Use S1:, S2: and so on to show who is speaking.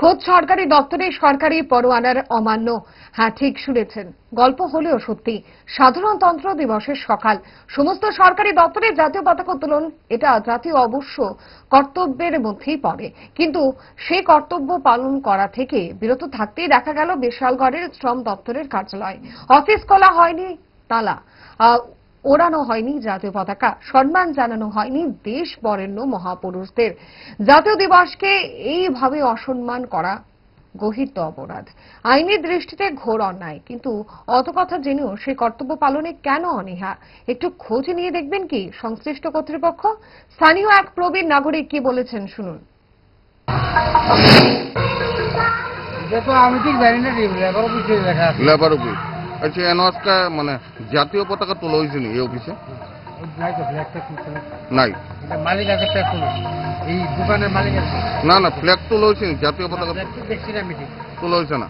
S1: খোদ সরকারি দপ্তরে সরকারি পরোয়ানার অমান্য। হ্যাঁ, ঠিক শুনেছেন, গল্প হলেও সত্যি। সাধারণতন্ত্র দিবসের সকাল, সমস্ত সরকারি দপ্তরে জাতীয় পতাকা উত্তোলন, এটা জাতীয় অবশ্য কর্তব্যের মধ্যেই পড়ে, কিন্তু সেই কর্তব্য পালন করা থেকে বিরত থাকতেই দেখা গেল বিশালগড়ের শ্রম দপ্তরের কার্যালয়। অফিস খোলা হয়নি, তালা ওড়ানো হয়নি জাতীয় পতাকা, সম্মান জানানো হয়নি দেশ বরেণ্য মহাপুরুষদের। জাতীয় দিবসকে এইভাবে অসম্মান করা গর্হিত অপরাধ, আইনের দৃষ্টিতে ঘোর অন্যায়। কিন্তু অত কথা জেনেও সেই কর্তব্য পালনে কেন অনীহা? একটু খোঁজ নিয়ে দেখবেন কি সংশ্লিষ্ট কর্তৃপক্ষ? স্থানীয় এক প্রবীণ নাগরিক কি বলেছেন শুনুন।
S2: আমি ঠিক জানি না, লেবার অফিসে লেখা আছে।
S3: লেবার অফিস, আচ্ছা। এনওয়াসকা মানে জাতীয় পতাকা তোলা হয়েছে নি এই অফিসে?
S2: নাই তো, ফ্ল্যাগটা তুলছে না।
S3: নাই,
S2: মালিক আছে, ফ্ল্যাগ তুলো, এই দোকানের মালিক আছে।
S3: না না, ফ্ল্যাগ তোলা হয়েছে নি, জাতীয় পতাকা
S2: দেখছি না, মিটিং
S3: তোলা হয়েছে না।